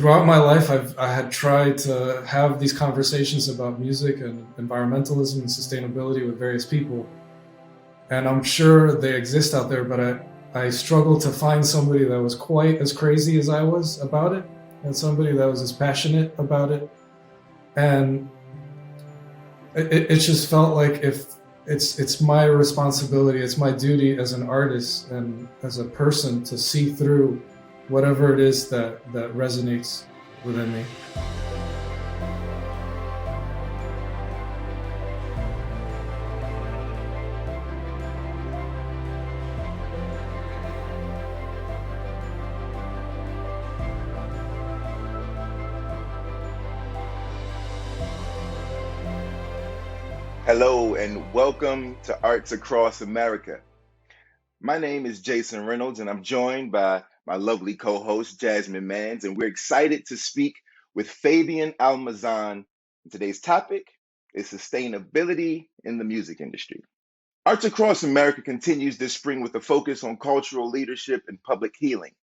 throughout my life, I had tried to have these conversations about music and environmentalism and sustainability with various people. And I'm sure they exist out there, but I struggled to find somebody that was quite as crazy as I was about it, and somebody that was as passionate about it. And it just felt like if it's my responsibility, it's my duty as an artist and as a person to see through whatever it is that resonates within me. Hello and welcome to Arts Across America. My name is Jason Reynolds and I'm joined by my lovely co-host Jasmine, and we're excited to speak with Fabian Almazan. Today's topic is sustainability in the music industry. Arts Across America continues this spring with a focus on cultural leadership and public healing.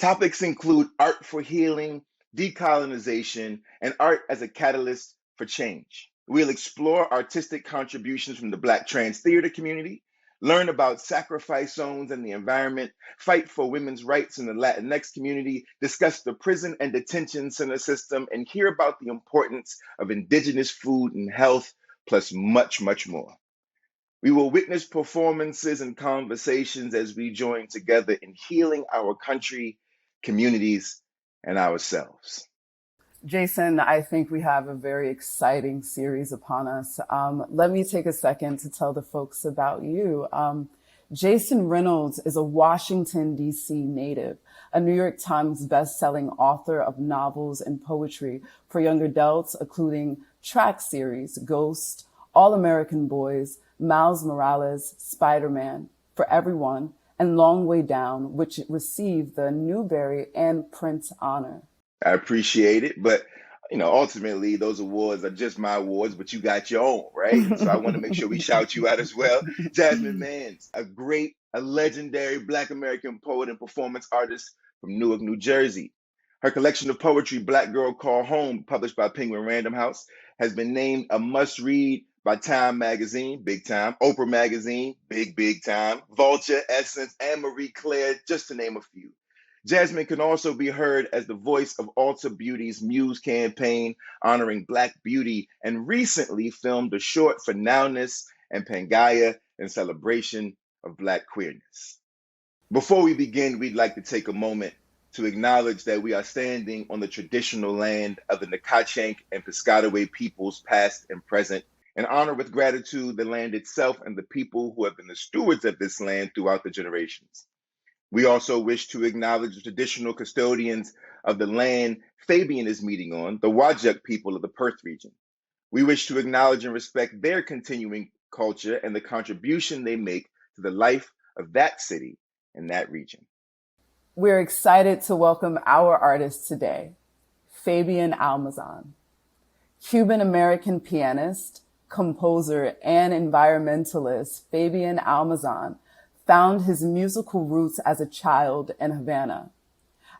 Topics include art for healing, decolonization, and art as a catalyst for change. We'll explore artistic contributions from the Black trans theater community, learn about sacrifice zones and the environment, fight for women's rights in the Latinx community, discuss the prison and detention center system, and hear about the importance of indigenous food and health, plus much, much more. We will witness performances and conversations as we join together in healing our country, communities, and ourselves. Jason, I think we have a very exciting series upon us. Let me take a second to tell the folks about you. Jason Reynolds is a Washington, D.C. native, a New York Times best-selling author of novels and poetry for young adults, including track series, Ghost, All American Boys, Miles Morales, Spider-Man, For Everyone, and Long Way Down, which received the Newbery and Printz honor. I appreciate it, but ultimately those awards are just my awards, but you got your own, right? So I want to make sure we shout you out as well. Jasmine Mans, a legendary Black American poet and performance artist from Newark, New Jersey. Her collection of poetry, Black Girl Call Home, published by Penguin Random House, has been named a must-read by Time Magazine, big time, Oprah Magazine, big time, Vulture, Essence, and Marie Claire, just to name a few. Jasmine can also be heard as the voice of Ulta Beauty's Muse campaign honoring Black beauty, and recently filmed a short for Nowness and Pangaya in celebration of Black queerness. Before we begin, we'd like to take a moment to acknowledge that we are standing on the traditional land of the Nacotchtank and Piscataway peoples, past and present, and honor with gratitude the land itself and the people who have been the stewards of this land throughout the generations. We also wish to acknowledge the traditional custodians of the land Fabian is meeting on, the Wajak people of the Perth region. We wish to acknowledge and respect their continuing culture and the contribution they make to the life of that city and that region. We're excited to welcome our artist today, Fabian Almazan, Cuban-American pianist, composer, and environmentalist. Fabian Almazan found his musical roots as a child in Havana.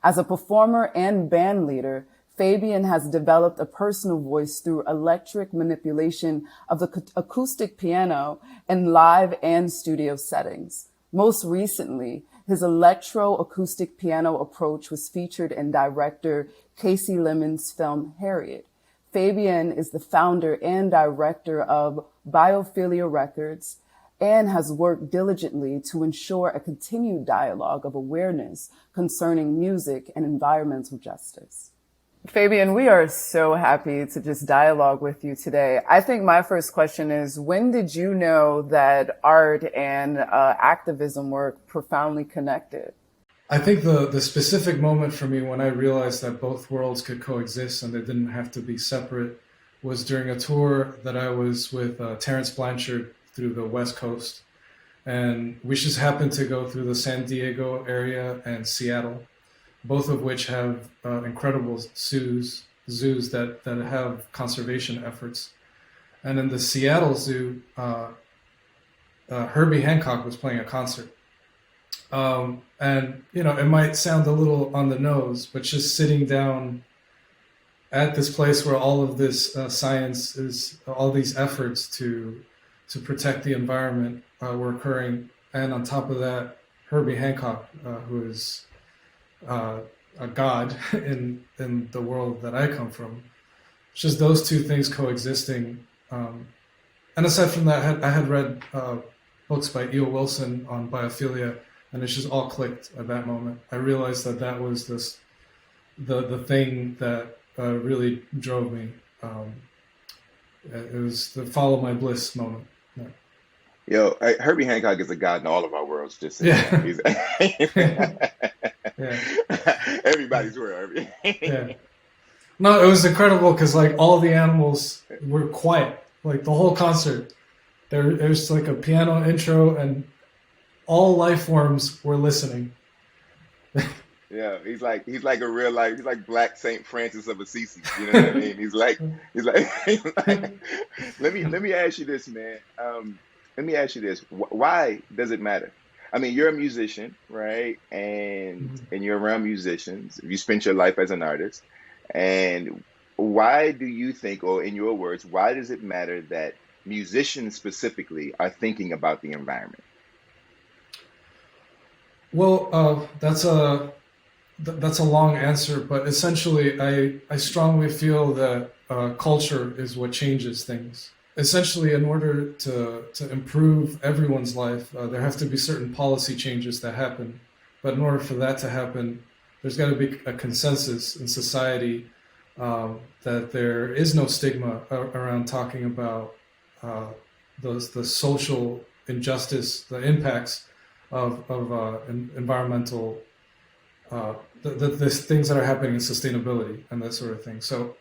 As a performer and band leader, Fabian has developed a personal voice through electric manipulation of the acoustic piano in live and studio settings. Most recently, his electro-acoustic piano approach was featured in director Casey Lemmon's film Harriet. Fabian is the founder and director of Biophilia Records, and has worked diligently to ensure a continued dialogue of awareness concerning music and environmental justice. Fabian, we are so happy to just dialogue with you today. I think my first question is, when did you know that art and activism were profoundly connected? I think the specific moment for me when I realized that both worlds could coexist and they didn't have to be separate was during a tour that I was with Terrence Blanchard through the West Coast. And we just happened to go through the San Diego area and Seattle, both of which have incredible zoos that have conservation efforts. And in the Seattle Zoo, Herbie Hancock was playing a concert. And, it might sound a little on the nose, but just sitting down at this place where all of this science is, all these efforts to protect the environment were occurring. And on top of that, Herbie Hancock, who is a god in the world that I come from. It's just those two things coexisting. And aside from that, I had read books by E.O. Wilson on biophilia, and it just all clicked at that moment. I realized that was the thing that really drove me. It was the follow my bliss moment. Yeah. Yo, Herbie Hancock is a god in all of our worlds. Just saying Yeah. He's everybody's world. Yeah. No, it was incredible because like all the animals were quiet, like the whole concert. There's like a piano intro, and all life forms were listening. Yeah, he's like a real life. He's like Black Saint Francis of Assisi. You know what I mean? He's like let me ask you this, man. Let me ask you this. Why does it matter? I mean, you're a musician, right? And you're around musicians. You spent your life as an artist. And why do you think, or in your words, why does it matter that musicians specifically are thinking about the environment? Well, that's a long answer, but essentially, I strongly feel that culture is what changes things. Essentially, in order to improve everyone's life, there have to be certain policy changes that happen. But in order for that to happen, there's got to be a consensus in society that there is no stigma around talking about the social injustice, the impacts of environmental, the things that are happening in sustainability and that sort of thing. So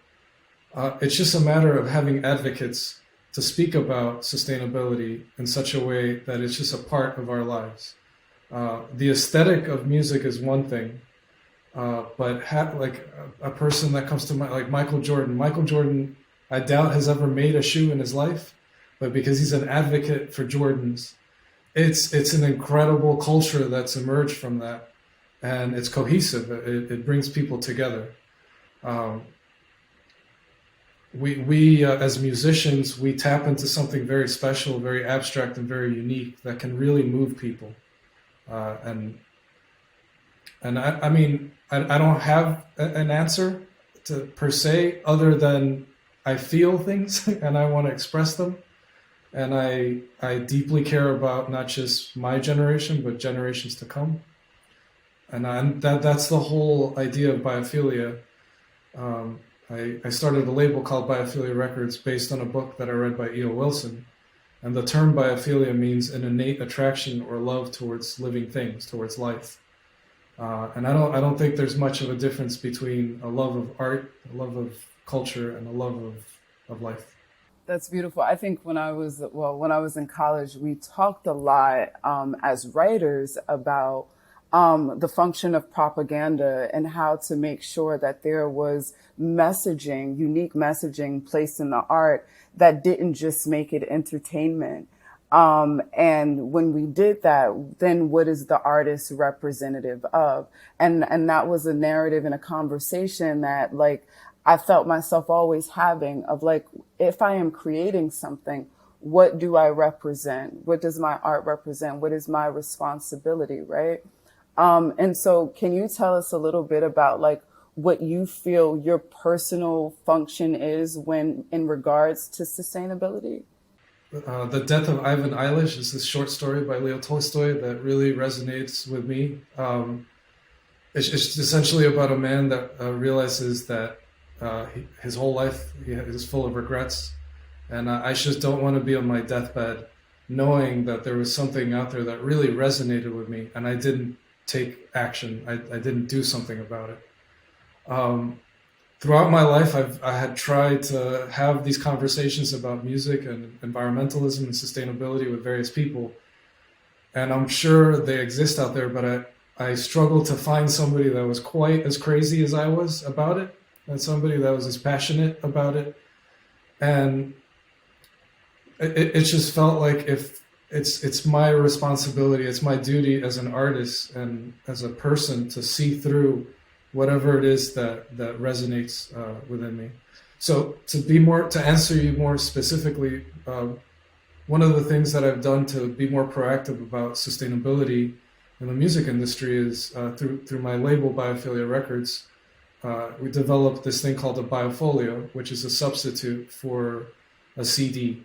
it's just a matter of having advocates to speak about sustainability in such a way that it's just a part of our lives. The aesthetic of music is one thing, but like a person that comes to mind, like Michael Jordan. Michael Jordan, I doubt has ever made a shoe in his life, but because he's an advocate for Jordans, it's an incredible culture that's emerged from that, and it's cohesive. It brings people together. We as musicians, we tap into something very special, very abstract, and very unique that can really move people. And I mean, I don't have an answer to per se, other than I feel things and I want to express them. And I deeply care about not just my generation, but generations to come. And that's the whole idea of biophilia. I started a label called Biophilia Records based on a book that I read by E.O. Wilson. And the term biophilia means an innate attraction or love towards living things, towards life. And I don't think there's much of a difference between a love of art, a love of culture, and a love of life. That's beautiful. I think when I was in college, we talked a lot as writers about the function of propaganda and how to make sure that there was messaging, unique messaging placed in the art that didn't just make it entertainment. And when we did that, then what is the artist representative of? And that was a narrative and a conversation that like I felt myself always having of like, if I am creating something, what do I represent? What does my art represent? What is my responsibility, right? And so can you tell us a little bit about like what you feel your personal function is when in regards to sustainability? The Death of Ivan Eilish is this short story by Leo Tolstoy that really resonates with me. It's essentially about a man that realizes that his whole life is full of regrets, and I just don't want to be on my deathbed knowing that there was something out there that really resonated with me, and I didn't take action. I didn't do something about it. Throughout my life, I had tried to have these conversations about music and environmentalism and sustainability with various people, and I'm sure they exist out there, but I struggled to find somebody that was quite as crazy as I was about it, and somebody that was as passionate about it. And it just felt like if it's my responsibility, it's my duty as an artist and as a person to see through whatever it is that resonates within me. So to answer you more specifically, one of the things that I've done to be more proactive about sustainability in the music industry is through my label Biophilia Records. We developed this thing called a biofolio, which is a substitute for a CD.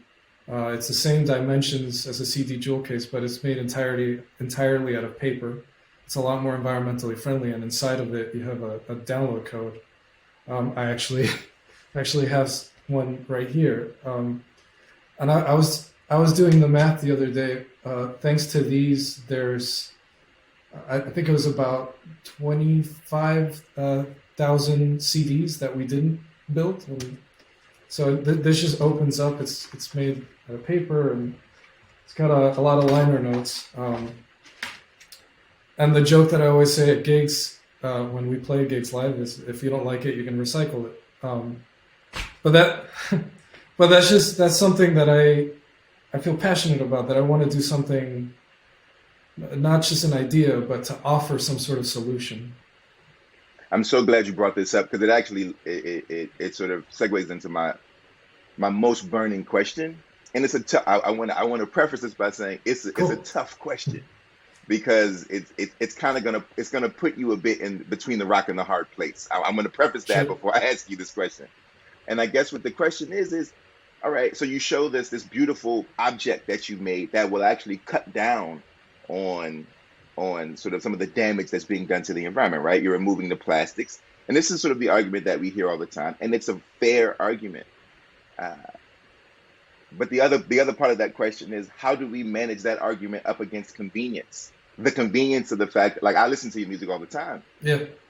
It's the same dimensions as a CD jewel case, but it's made entirely out of paper. It's a lot more environmentally friendly, and inside of it you have a download code. I actually have one right here, and I was doing the math the other day. Thanks to these, there's I think it was about 25,000 CDs that we didn't build. So this just opens up. It's made out of paper, and it's got a lot of liner notes. And the joke that I always say at gigs, when we play gigs live, is if you don't like it, you can recycle it. But that's something that I feel passionate about. That I want to do something, not just an idea, but to offer some sort of solution. I'm so glad you brought this up, because it actually it sort of segues into my most burning question, and it's I want to preface this by saying it's a tough question, because it's kind of gonna put you a bit in between the rock and the hard place. I'm gonna preface that before I ask you this question, and I guess what the question is all right. So you show this beautiful object that you made that will actually cut down on sort of some of the damage that's being done to the environment, right? You're removing the plastics. And this is sort of the argument that we hear all the time. And it's a fair argument. But the other part of that question is, how do we manage that argument up against convenience? The convenience of the fact that, like, I listen to your music all the time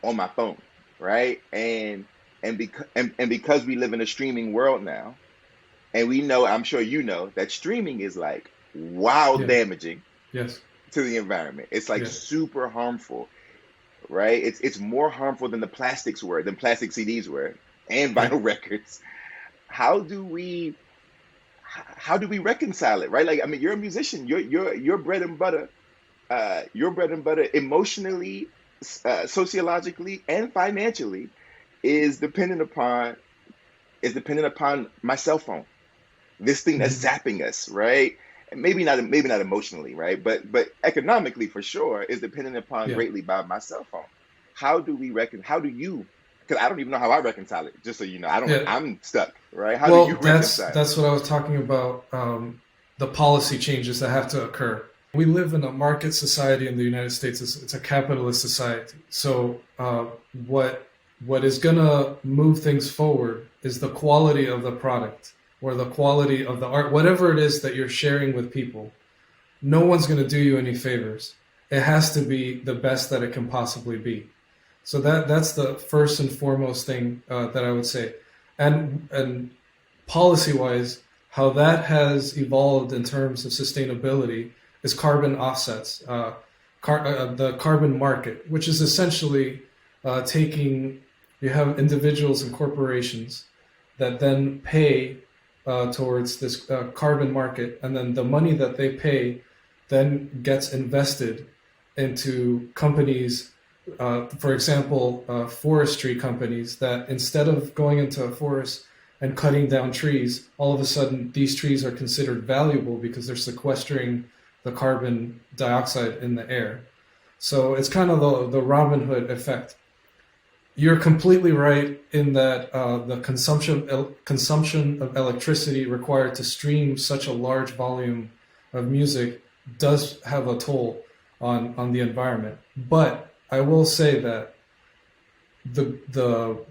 on my phone, right? And because we live in a streaming world now, and we know, I'm sure you know, that streaming is like damaging. Yes. To the environment. It's like super harmful, right? It's more harmful than plastic CDs were, and vinyl records. How do we reconcile it, right? Like, I mean, you're a musician. Your bread and butter, emotionally, sociologically, and financially is dependent upon my cell phone. This thing that's zapping us, right? Maybe not emotionally, right? But economically, for sure, is dependent upon greatly by my cell phone. How do you? Because I don't even know how I reconcile it. Just so you know, I'm stuck, right? How do you reconcile? That's what I was talking about. The policy changes that have to occur. We live in a market society in the United States. It's a capitalist society. So what is gonna move things forward is the quality of the product, or the quality of the art, whatever it is that you're sharing with people. No one's going to do you any favors. It has to be the best that it can possibly be. So that's the first and foremost thing that I would say. And policy-wise, how that has evolved in terms of sustainability is carbon offsets, the carbon market, which is essentially you have individuals and corporations that then pay towards this carbon market, and then the money that they pay then gets invested into companies, for example, forestry companies, that instead of going into a forest and cutting down trees, all of a sudden these trees are considered valuable because they're sequestering the carbon dioxide in the air. So it's kind of the Robin Hood effect. You're completely right in that the consumption of electricity required to stream such a large volume of music does have a toll on the environment. But I will say that the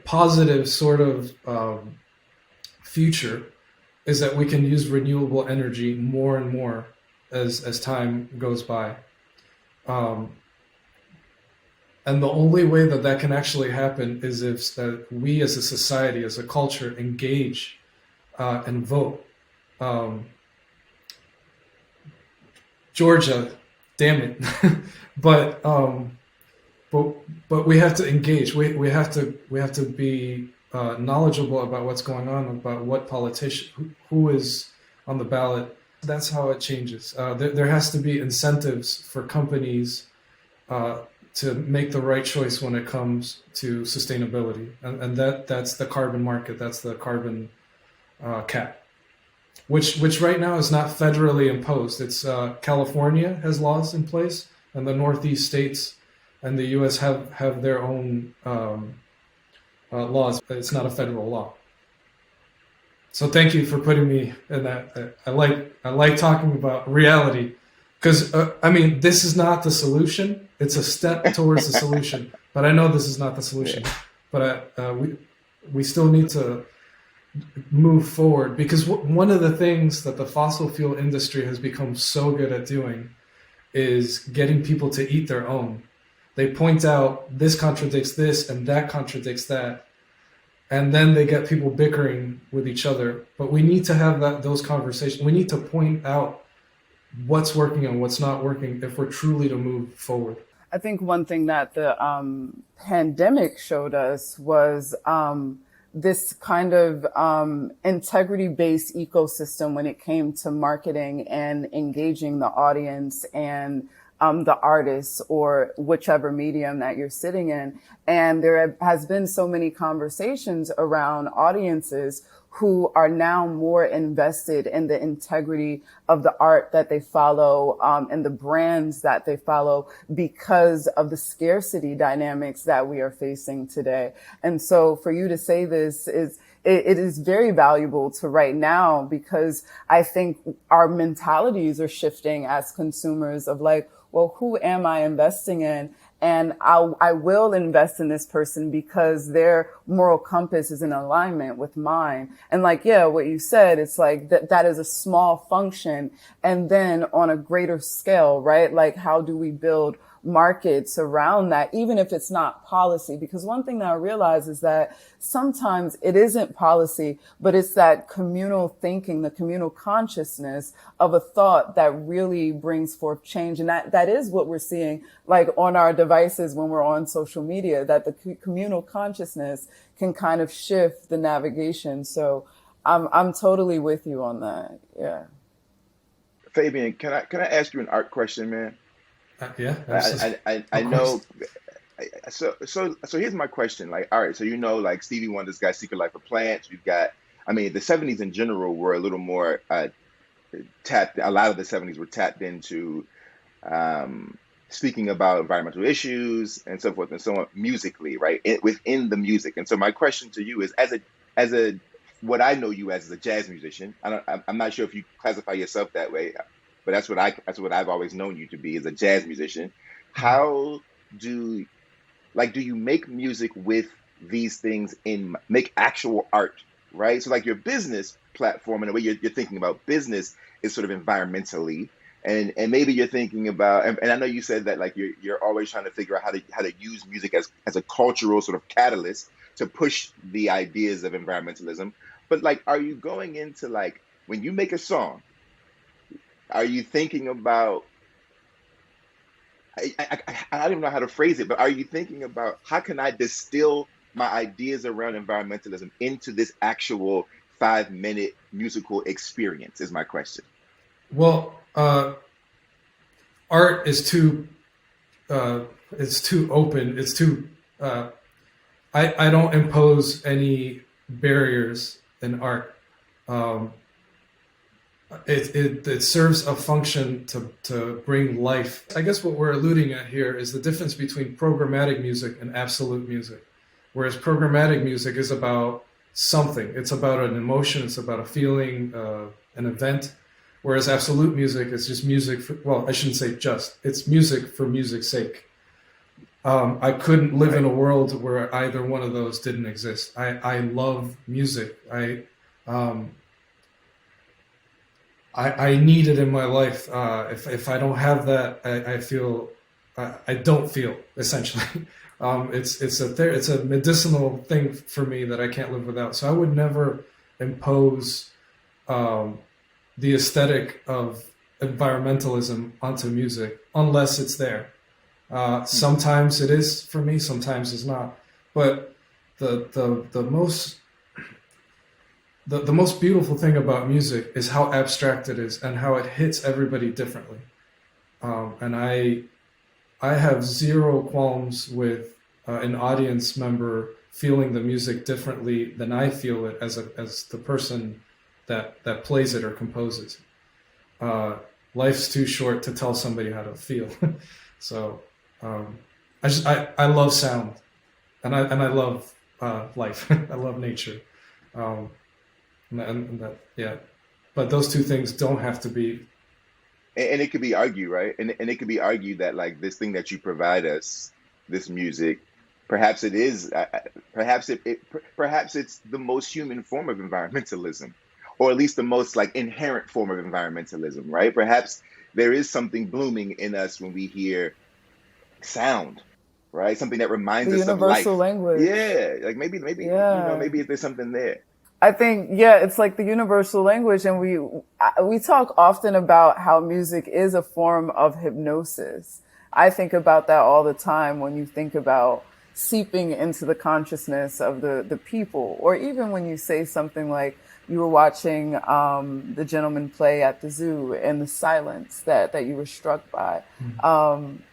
positive sort of future is that we can use renewable energy more and more as time goes by. And the only way that can actually happen is if we as a society, as a culture, engage and vote. Georgia, damn it. but we have to engage. We have to be knowledgeable about what's going on, about what politician, who is on the ballot. that's how it changes. There has to be incentives for companies to make the right choice when it comes to sustainability, and that's the carbon market. That's the carbon cap, which right now is not federally imposed. It's California has laws in place, and the Northeast states and the U.S. have their own laws. It's not a federal law. So thank you for putting me in that. I like talking about reality, because I mean, this is not the solution. It's a step towards the solution, but I know this is not the solution. Yeah. But we still need to move forward, because one of the things that the fossil fuel industry has become so good at doing is getting people to eat their own. They point out this contradicts this and that contradicts that, and then they get people bickering with each other. But we need to have those conversations. We need to point out what's working and what's not working if we're truly to move forward. I think one thing that the pandemic showed us was this kind of integrity-based ecosystem when it came to marketing and engaging the audience and the artists or whichever medium that you're sitting in. And there has been so many conversations around audiences who are now more invested in the integrity of the art that they follow, and the brands that they follow, because of the scarcity dynamics that we are facing today. And so for you to say this it is very valuable to right now, because I think our mentalities are shifting as consumers of like, well, who am I investing in? And I will invest in this person because their moral compass is in alignment with mine. And like, yeah, what you said, it's like that is a small function. And then on a greater scale, right? Like, how do we build markets around that, even if it's not policy? Because one thing that I realize is that sometimes it isn't policy, but it's that communal thinking, the communal consciousness of a thought that really brings forth change. And that is what we're seeing, like on our devices when we're on social media, that the communal consciousness can kind of shift the navigation. So I'm totally with you on that. Yeah. Fabian, can I ask you an art question, man? Yeah, I know. So here's my question. Like, all right, so like Stevie Wonder's got Secret Life of Plants. You've got, I mean, the '70s in general were a little more tapped. A lot of the '70s were tapped into speaking about environmental issues and so forth and so on musically, right? Within the music. And so my question to you is, as a what I know you as a jazz musician. I'm not sure if you classify yourself that way, but that's what I've always known you to be, as a jazz musician. How do you make music with these things make actual art, right? So like your business platform and the way you're thinking about business is sort of environmentally, and maybe you're thinking about, and I know you said that like you're always trying to figure out how to use music as a cultural sort of catalyst to push the ideas of environmentalism. But like, are you going into, like, when you make a song, are you thinking about, I don't even know how to phrase it, but are you thinking about how can I distill my ideas around environmentalism into this actual 5-minute musical experience, is my question. Well, art is too, it's too open. It's too, I don't impose any barriers in art. It serves a function to bring life. I guess what we're alluding at here is the difference between programmatic music and absolute music. Whereas programmatic music is about something. It's about an emotion. It's about a feeling, an event. Whereas absolute music is just music for, well, I shouldn't say just. It's music for music's sake. I couldn't live in a world where either one of those didn't exist. I love music. I need it in my life. If I don't have that, I feel I don't feel, essentially. It's a medicinal thing for me that I can't live without. So I would never impose the aesthetic of environmentalism onto music unless it's there. Sometimes it is for me, sometimes it's not. But the most the most beautiful thing about music is how abstract it is and how it hits everybody differently. And I have zero qualms with an audience member feeling the music differently than I feel it as the person that plays it or composes. Life's too short to tell somebody how to feel. So I love sound, and I love life. I love nature, and that, yeah. But those two things don't have to be. And it could be argued, right? And it could be argued that like this thing that you provide us, this music, perhaps it is, perhaps it's the most human form of environmentalism, or at least the most like inherent form of environmentalism, right? Perhaps there is something blooming in us when we hear sound, right? Something that reminds The us of life. universal language. Yeah, like maybe Yeah. maybe there's something there. I think, yeah, it's like the universal language. And we talk often about how music is a form of hypnosis. I think about that all the time when you think about seeping into the consciousness of the people, or even when you say something like you were watching the gentleman play at the zoo and the silence that you were struck by.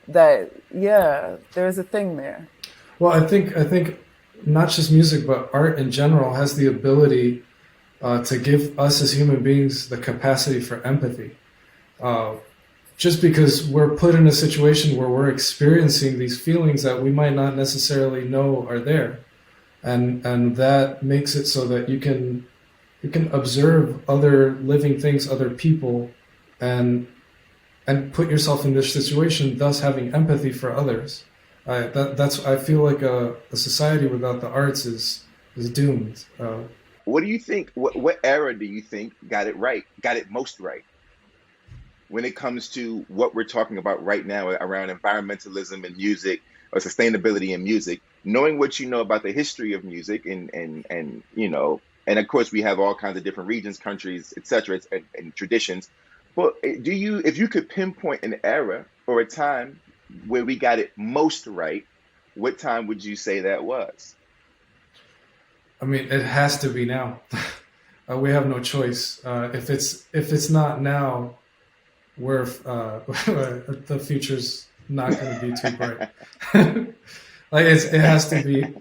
That, yeah, there's a thing there. Well, I think not just music, but art in general has the ability to give us as human beings the capacity for empathy. Just because we're put in a situation where we're experiencing these feelings that we might not necessarily know are there, and that makes it so that you can observe other living things, other people, and put yourself in this situation, thus having empathy for others. I feel like a society without the arts is doomed. What do you think? What era do you think got it most right? When it comes to what we're talking about right now around environmentalism and music, or sustainability in music, knowing what you know about the history of music and you know, and of course we have all kinds of different regions, countries, etc., and traditions. But if you could pinpoint an era or a time where we got it most right, what time would you say that was? I mean, it has to be now. We have no choice. If it's not now, the future's not going to be too bright. Like it has to be.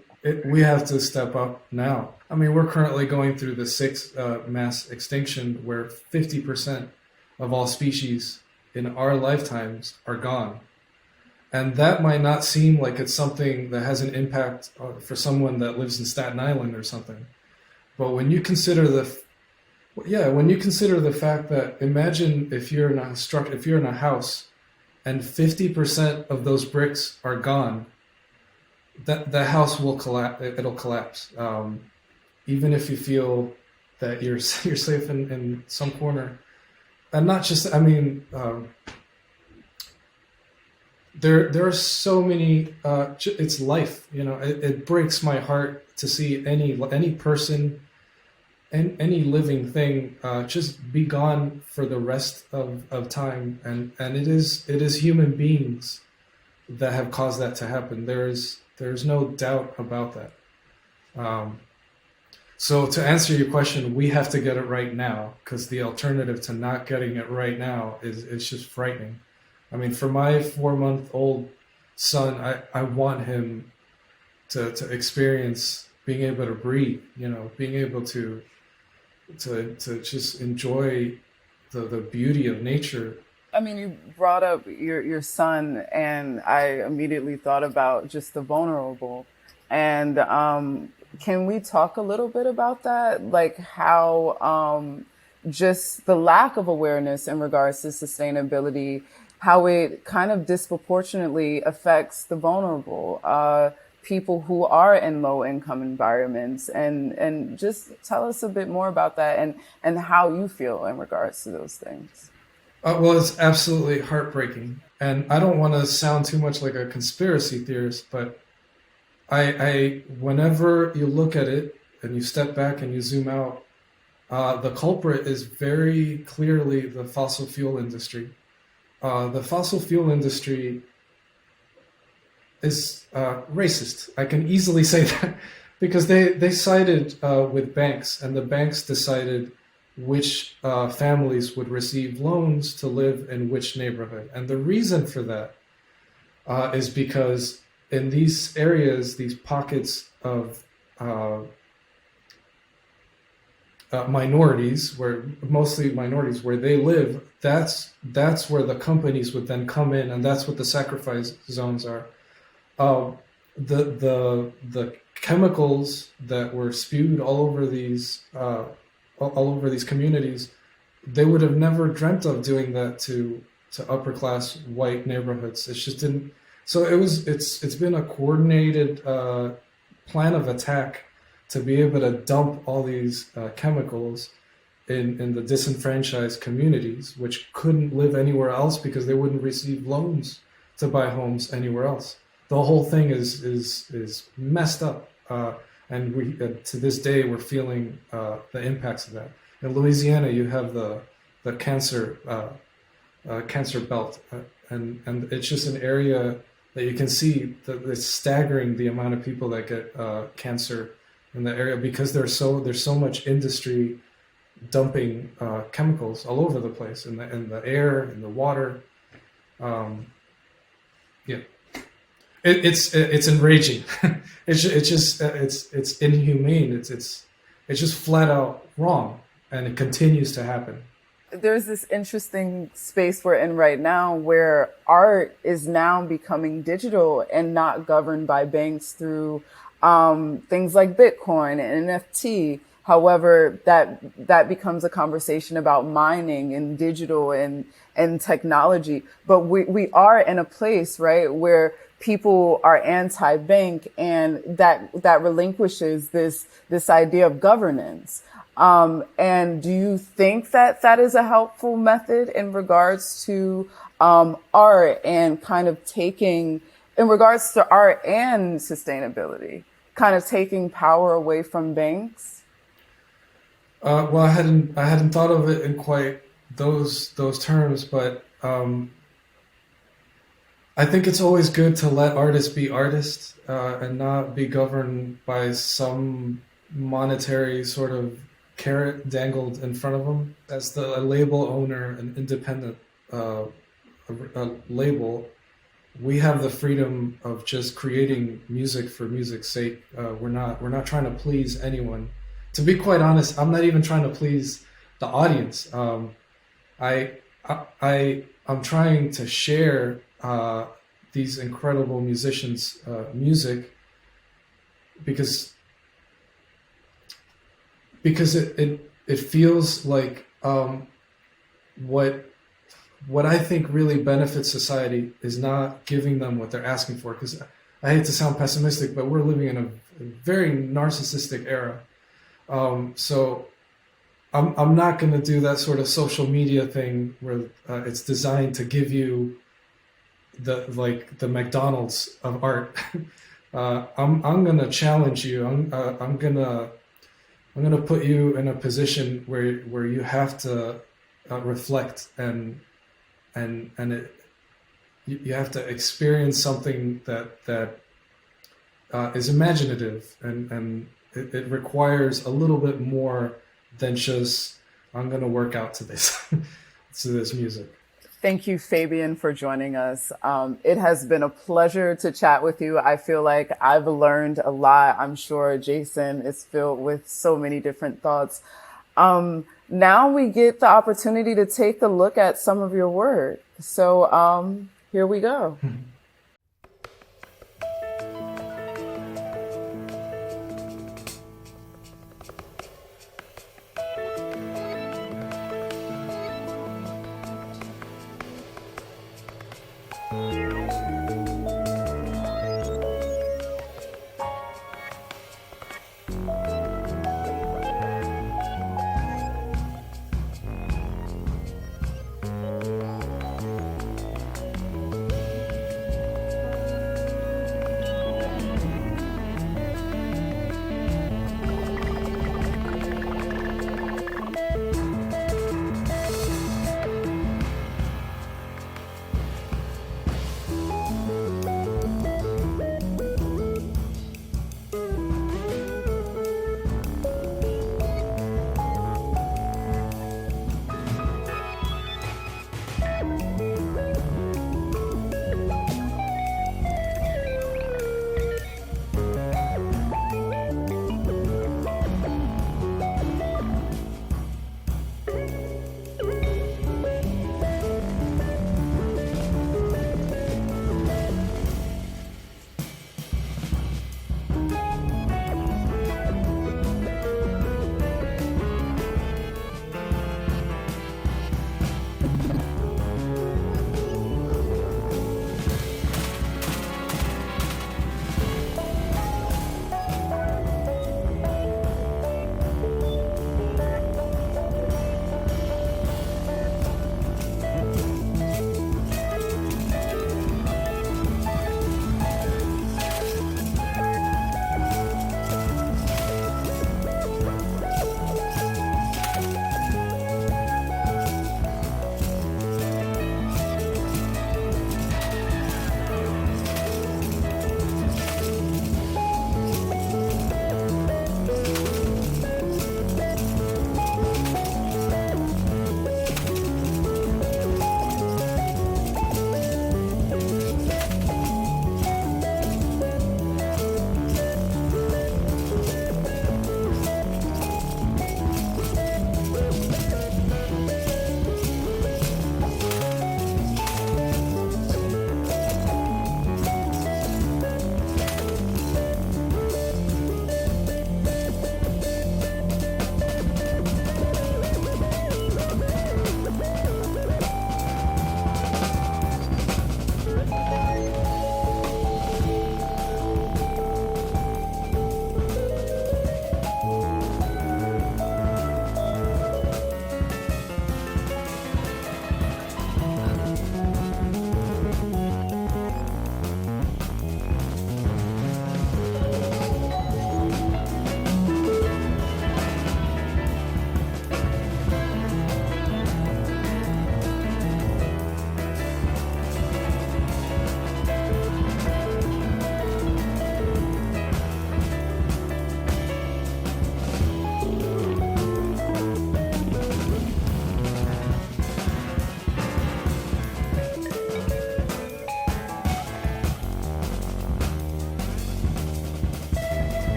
We have to step up now. I mean, we're currently going through the sixth mass extinction, where 50% of all species in our lifetimes are gone. And that might not seem like it's something that has an impact for someone that lives in Staten Island or something. But when you consider the fact that, imagine if you're in a house and 50% of those bricks are gone, that house will collapse. It'll collapse. Even if you feel that you're safe in some corner, and not just. I mean. There are so many. It's life, you know. It breaks my heart to see any person and any living thing just be gone for the rest of time, and it is human beings that have caused that to happen. There's no doubt about that. So to answer your question, we have to get it right now, because the alternative to not getting it right now is just frightening. I mean, for my 4-month-old son, I want him to experience being able to breathe, you know, being able to just enjoy the beauty of nature. I mean, you brought up your son, and I immediately thought about just the vulnerable. And can we talk a little bit about that? Like how just the lack of awareness in regards to sustainability, how it kind of disproportionately affects the vulnerable, people who are in low income environments, and just tell us a bit more about that and how you feel in regards to those things. Well, it's absolutely heartbreaking, and I don't want to sound too much like a conspiracy theorist, but I whenever you look at it and you step back and you zoom out, the culprit is very clearly the fossil fuel industry. The fossil fuel industry is racist. I can easily say that because they sided with banks, and the banks decided which families would receive loans to live in which neighborhood. And the reason for that is because in these areas, these pockets of minorities, where mostly minorities, where they live, that's where the companies would then come in, and that's what the sacrifice zones are. The chemicals that were spewed all over these communities, they would have never dreamt of doing that to upper class white neighborhoods. It just didn't. So it's been a coordinated plan of attack to be able to dump all these chemicals in the disenfranchised communities, which couldn't live anywhere else because they wouldn't receive loans to buy homes anywhere else. The whole thing is messed up, and we to this day we're feeling the impacts of that. In Louisiana, you have the cancer belt, and it's just an area that you can see that it's staggering the amount of people that get cancer in the area, because there's so much industry dumping chemicals all over the place, in the air, in the water. It's enraging. it's inhumane. It's just flat out wrong, and it continues to happen. There's this interesting space we're in right now where art is now becoming digital and not governed by banks through things like Bitcoin and NFT. However, that becomes a conversation about mining and digital and technology. But we are in a place, right, where people are anti-bank, and that relinquishes this idea of governance. And do you think that is a helpful method in regards to art, and kind of taking, in regards to art and sustainability, kind of taking power away from banks? Well, I hadn't thought of it in quite those terms, but I think it's always good to let artists be artists and not be governed by some monetary sort of carrot dangled in front of them. As the label owner, an independent label, we have the freedom of just creating music for music's sake. We're not trying to please anyone. To be quite honest, I'm not even trying to please the audience. I'm trying to share these incredible musicians' music because it feels like what I think really benefits society is not giving them what they're asking for. Because I hate to sound pessimistic, but we're living in a very narcissistic era. So I'm not going to do that sort of social media thing where it's designed to give you the McDonald's of art. I'm going to challenge you. I'm going to put you in a position where you have to reflect and you have to experience something that is imaginative, and it requires a little bit more than just, I'm going to work out to this music. Thank you, Fabian, for joining us. It has been a pleasure to chat with you. I feel like I've learned a lot. I'm sure Jason is filled with so many different thoughts. Now we get the opportunity to take a look at some of your work. So here we go.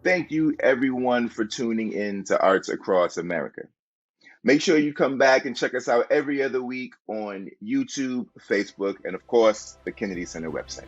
thank you everyone for tuning in to Arts Across America. Make sure you come back and check us out every other week on YouTube, Facebook, and of course, the Kennedy Center website.